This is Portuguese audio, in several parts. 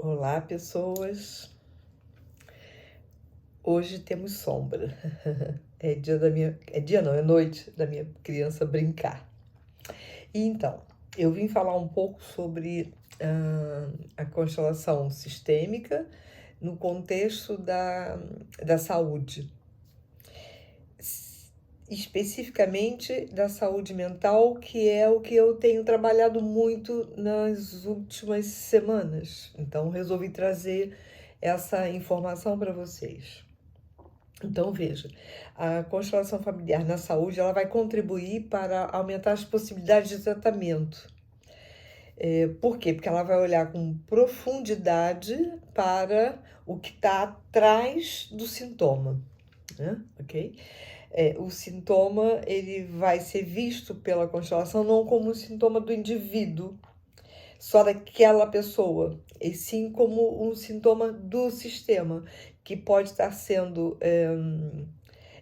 Olá, pessoas. Hoje temos sombra. É dia da minha, é dia não, é noite da minha criança brincar. E então, eu vim falar um pouco sobre a constelação sistêmica no contexto da saúde, especificamente da saúde mental, que é o que eu tenho trabalhado muito nas últimas semanas. Então, resolvi trazer essa informação para vocês. Então, veja, a constelação familiar na saúde ela vai contribuir para aumentar as possibilidades de tratamento. Por quê? Porque ela vai olhar com profundidade para o que está atrás do sintoma, né? Ok? O sintoma ele vai ser visto pela constelação não como um sintoma do indivíduo, só daquela pessoa, e sim como um sintoma do sistema, que pode estar sendo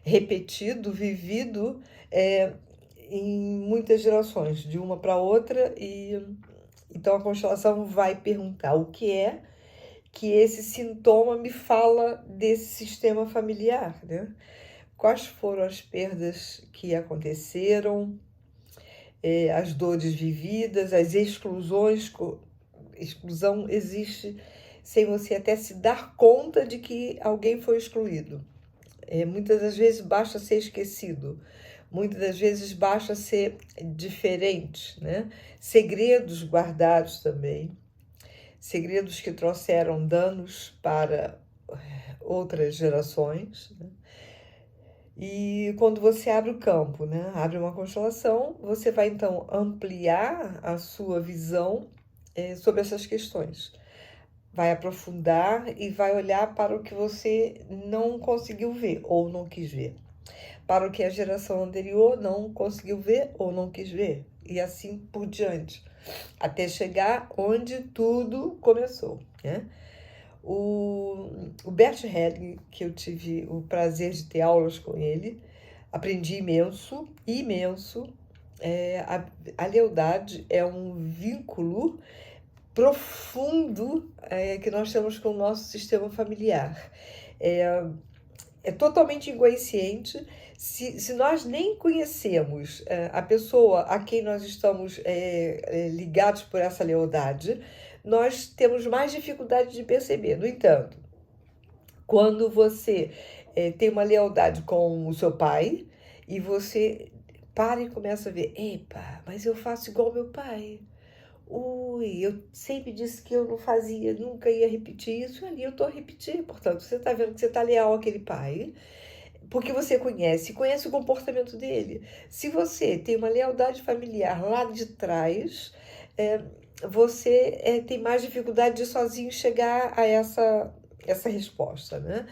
repetido, vivido em muitas gerações, de uma para outra, e então a constelação vai perguntar o que é que esse sintoma me fala desse sistema familiar, né? Quais foram as perdas que aconteceram, as dores vividas, as exclusões. Exclusão existe sem você até se dar conta de que alguém foi excluído. Muitas das vezes basta ser esquecido, muitas das vezes basta ser diferente, né? Segredos guardados também, segredos que trouxeram danos para outras gerações, né? E quando você abre o campo, né? Abre uma constelação, você vai então ampliar a sua visão sobre essas questões. Vai aprofundar e vai olhar para o que você não conseguiu ver ou não quis ver, para o que a geração anterior não conseguiu ver ou não quis ver, e assim por diante, até chegar onde tudo começou, né? O Bert Helling, que eu tive o prazer de ter aulas com ele, aprendi imenso, imenso. A lealdade é um vínculo profundo que nós temos com o nosso sistema familiar. É totalmente inconsciente. Se nós nem conhecemos a pessoa a quem nós estamos ligados por essa lealdade, nós temos mais dificuldade de perceber. No entanto, quando você tem uma lealdade com o seu pai e você para e começa a ver, epa, mas eu faço igual meu pai. Ui, eu sempre disse que eu não fazia, nunca ia repetir isso, ali eu estou a repetir. Portanto, você está vendo que você está leal àquele pai, porque você conhece o comportamento dele. Se você tem uma lealdade familiar lá de trás, é, você tem mais dificuldade de sozinho chegar a essa resposta, né?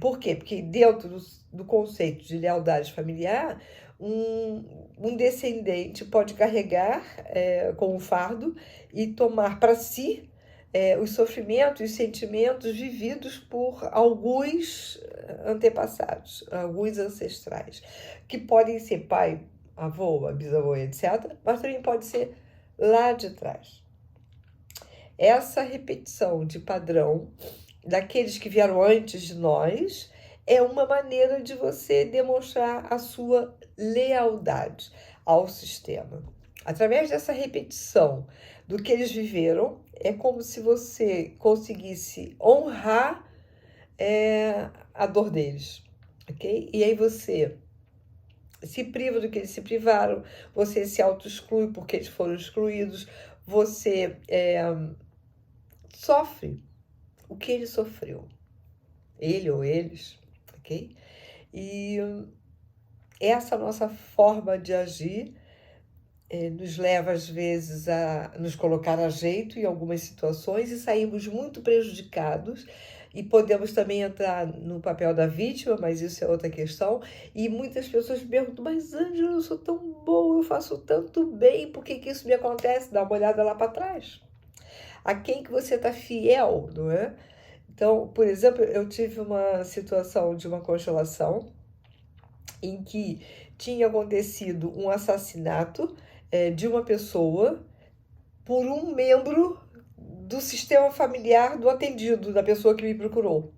Por quê? Porque dentro do conceito de lealdade familiar, um descendente pode carregar com o fardo e tomar para si os sofrimentos e sentimentos vividos por alguns antepassados, alguns ancestrais, que podem ser pai, avô, bisavô, etc., mas também pode ser lá de trás. Essa repetição de padrão daqueles que vieram antes de nós é uma maneira de você demonstrar a sua lealdade ao sistema. Através dessa repetição do que eles viveram, é como se você conseguisse honrar a dor deles, ok? E aí você se priva do que eles se privaram, você se auto-exclui porque eles foram excluídos, você sofre o que ele sofreu, ele ou eles, ok? E essa nossa forma de agir nos leva, às vezes, a nos colocar a jeito em algumas situações e saímos muito prejudicados. E podemos também entrar no papel da vítima, mas isso é outra questão. E muitas pessoas me perguntam, mas Ângela, eu sou tão boa, eu faço tanto bem, por que isso me acontece? Dá uma olhada lá para trás. A quem que você está fiel, não é? Então, por exemplo, eu tive uma situação de uma constelação em que tinha acontecido um assassinato de uma pessoa por um membro do sistema familiar do atendido, da pessoa que me procurou,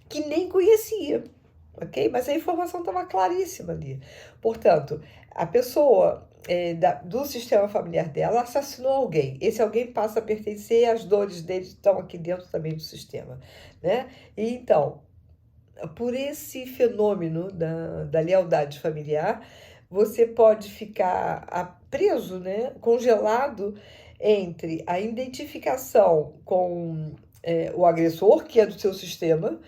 que nem conhecia, ok? Mas a informação estava claríssima ali. Portanto, a pessoa do sistema familiar dela assassinou alguém. Esse alguém passa a pertencer, as dores dele estão aqui dentro também do sistema, né? E então, por esse fenômeno da lealdade familiar, você pode ficar preso, né, congelado entre a identificação com o agressor, que é do seu sistema,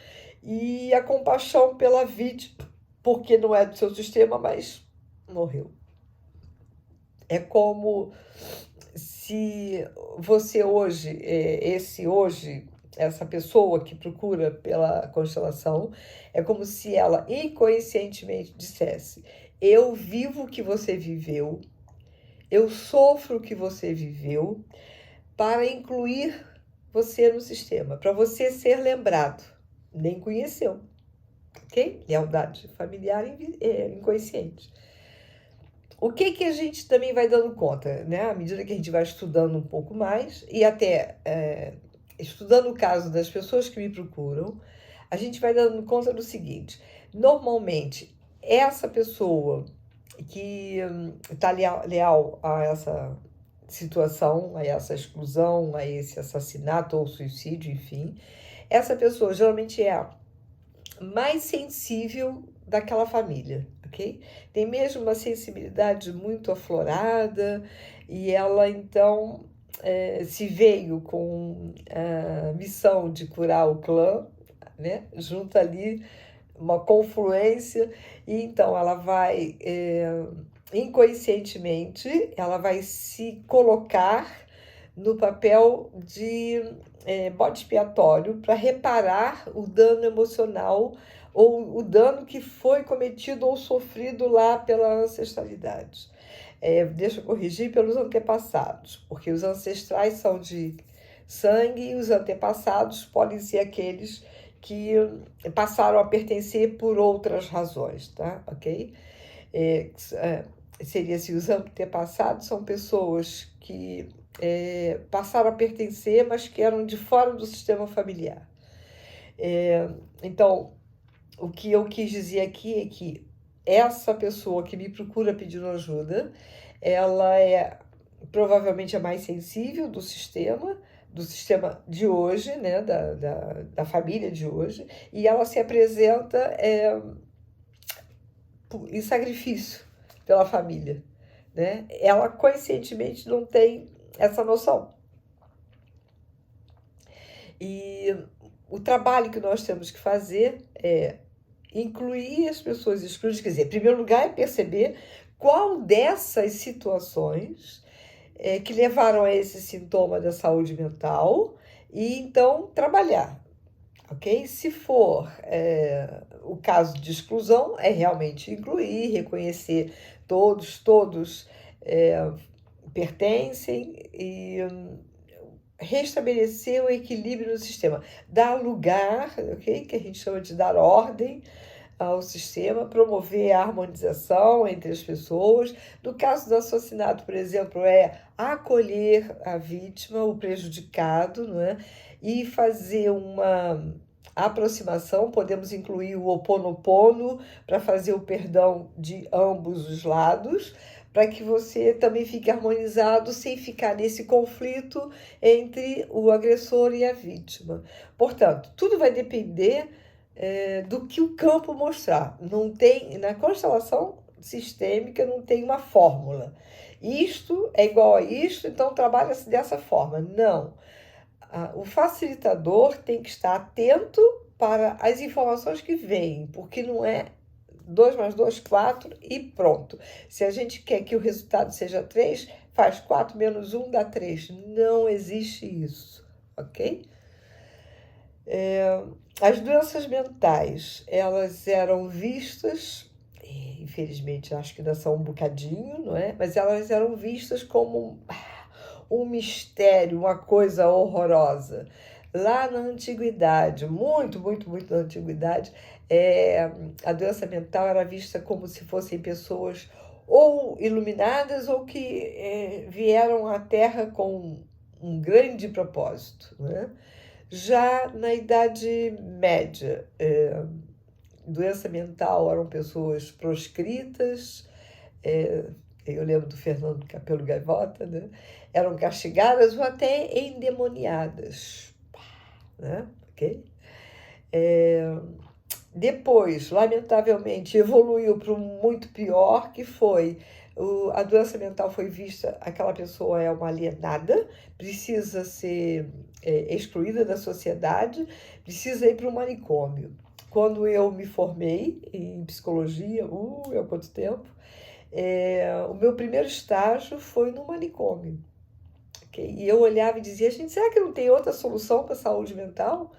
e a compaixão pela vítima, porque não é do seu sistema, mas morreu. É como se você hoje, essa pessoa que procura pela constelação, é como se ela inconscientemente dissesse: eu vivo o que você viveu, eu sofro o que você viveu, para incluir você no sistema, para você ser lembrado. Nem conheceu, ok? Lealdade familiar inconsciente. O que a gente também vai dando conta, né? À medida que a gente vai estudando um pouco mais e até estudando o caso das pessoas que me procuram, a gente vai dando conta do seguinte: normalmente, essa pessoa que está leal a essa situação, a essa exclusão, a esse assassinato ou suicídio, enfim, essa pessoa geralmente é a mais sensível daquela família, ok? Tem mesmo uma sensibilidade muito aflorada e ela então se veio com a missão de curar o clã, né? Junta ali uma confluência e então ela vai inconscientemente, ela vai se colocar no papel de bode expiatório para reparar o dano emocional ou o dano que foi cometido ou sofrido lá pela ancestralidade. Deixa eu corrigir, pelos antepassados, porque os ancestrais são de sangue e os antepassados podem ser aqueles que passaram a pertencer por outras razões, tá? Ok? Seria assim, os antepassados são pessoas que passaram a pertencer, mas que eram de fora do sistema familiar. Então, o que eu quis dizer aqui é que essa pessoa que me procura pedindo ajuda, ela é provavelmente a mais sensível do sistema de hoje, né, da família de hoje, e ela se apresenta em sacrifício pela família, né? Ela conscientemente não tem essa noção. E o trabalho que nós temos que fazer é incluir as pessoas excluídas, quer dizer, em primeiro lugar, é perceber qual dessas situações que levaram a esse sintoma da saúde mental e então trabalhar, ok? Se for o caso de exclusão, é realmente incluir, reconhecer todos pertencem e restabelecer o equilíbrio no sistema, dar lugar, ok? Que a gente chama de dar ordem ao sistema, promover a harmonização entre as pessoas. No caso do assassinato, por exemplo, é acolher a vítima, o prejudicado, não é? E fazer uma aproximação, podemos incluir o Ho'oponopono para fazer o perdão de ambos os lados, para que você também fique harmonizado sem ficar nesse conflito entre o agressor e a vítima. Portanto, tudo vai depender do que o campo mostrar. Não tem, na constelação sistêmica não tem uma fórmula. Isto é igual a isto, então trabalha-se dessa forma. Não. O facilitador tem que estar atento para as informações que vêm, porque não é 2 mais 2, 4 e pronto. Se a gente quer que o resultado seja 3, faz 4 menos 1 dá 3. Não existe isso, ok? As doenças mentais, elas eram vistas, infelizmente acho que ainda são um bocadinho, não é? Mas elas eram vistas como um mistério, uma coisa horrorosa. Lá na antiguidade, muito na antiguidade, a doença mental era vista como se fossem pessoas ou iluminadas ou que vieram à Terra com um grande propósito, né? Já na Idade Média, doença mental eram pessoas proscritas, eu lembro do Fernando Capelo Gaivota, né? Eram castigadas ou até endemoniadas, né? Ok? Depois, lamentavelmente, evoluiu para um muito pior, que foi a doença mental foi vista, aquela pessoa é uma alienada, precisa ser excluída da sociedade, precisa ir para um manicômio. Quando eu me formei em psicologia, há quanto tempo, o meu primeiro estágio foi no manicômio. Okay? E eu olhava e dizia, gente, será que não tem outra solução para a saúde mental?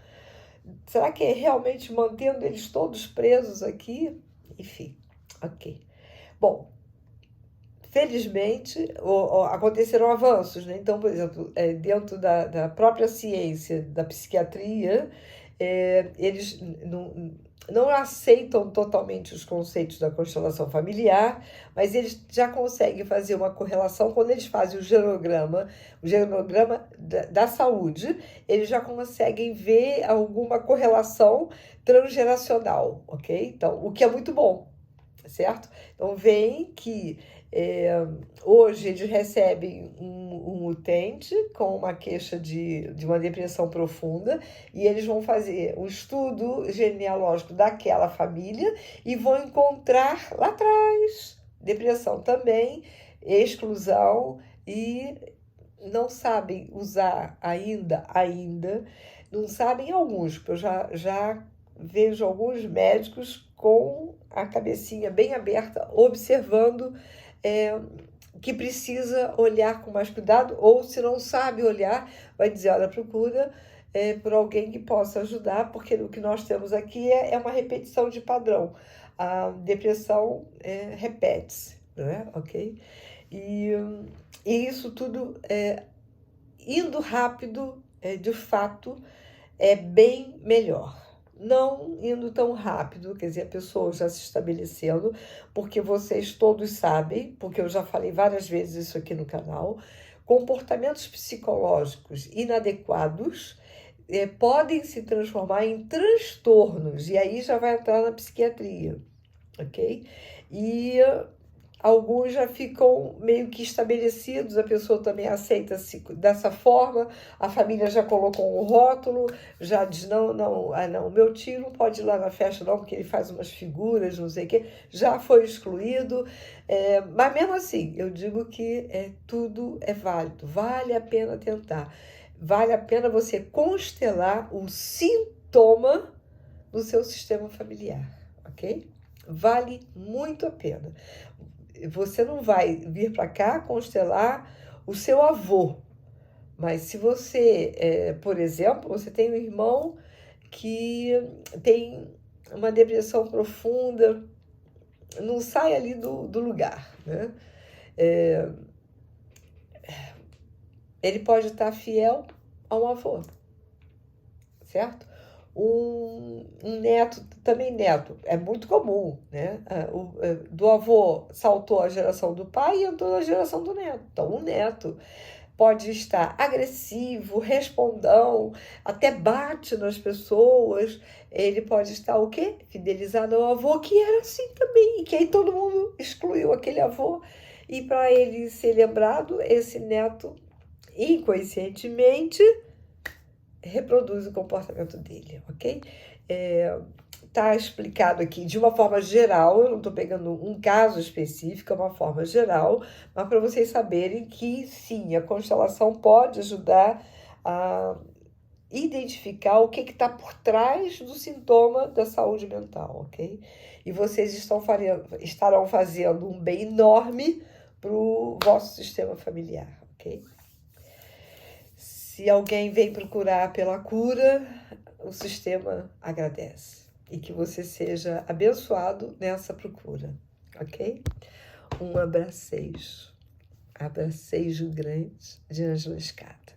Será que é realmente mantendo eles todos presos aqui? Enfim, ok. Bom, felizmente aconteceram avanços, né? Então, por exemplo, dentro da própria ciência da psiquiatria, eles não aceitam totalmente os conceitos da constelação familiar, mas eles já conseguem fazer uma correlação quando eles fazem o genograma da saúde, eles já conseguem ver alguma correlação transgeracional, ok? Então, o que é muito bom, certo? Então, veem que hoje eles recebem um utente com uma queixa de uma depressão profunda e eles vão fazer um estudo genealógico daquela família e vão encontrar lá atrás depressão também, exclusão e não sabem usar ainda, não sabem alguns, porque eu já vejo alguns médicos com a cabecinha bem aberta, observando que precisa olhar com mais cuidado, ou se não sabe olhar, vai dizer, olha, procura por alguém que possa ajudar, porque o que nós temos aqui é uma repetição de padrão. A depressão repete-se, não é? Ok? E isso tudo indo rápido, de fato, é bem melhor. Não indo tão rápido, quer dizer, a pessoa já se estabelecendo, porque vocês todos sabem, porque eu já falei várias vezes isso aqui no canal, comportamentos psicológicos inadequados podem se transformar em transtornos, e aí já vai entrar na psiquiatria, ok? E alguns já ficam meio que estabelecidos, a pessoa também aceita-se dessa forma, a família já colocou um rótulo, já diz, não, meu tio não pode ir lá na festa não, porque ele faz umas figuras, não sei o quê, já foi excluído, mas mesmo assim, eu digo que tudo é válido, vale a pena tentar, vale a pena você constelar o sintoma do seu sistema familiar, ok? Vale muito a pena. Você não vai vir para cá constelar o seu avô, mas se você, por exemplo, você tem um irmão que tem uma depressão profunda, não sai ali do lugar, né? Ele pode estar fiel a um avô, certo? Um neto, também neto, é muito comum, né? Do avô saltou a geração do pai e entrou na geração do neto. Então, o neto pode estar agressivo, respondão, até bate nas pessoas. Ele pode estar o quê? Fidelizado ao avô, que era assim também, e que aí todo mundo excluiu aquele avô. E para ele ser lembrado, esse neto, inconscientemente, reproduz o comportamento dele, ok? Tá explicado aqui de uma forma geral, eu não estou pegando um caso específico, é uma forma geral, mas para vocês saberem que sim, a constelação pode ajudar a identificar o que está por trás do sintoma da saúde mental, ok? E vocês estarão fazendo um bem enorme para o vosso sistema familiar, ok? Se alguém vem procurar pela cura, o sistema agradece. E que você seja abençoado nessa procura, ok? Um abracejo. Abracejo grande de Ângela Escada.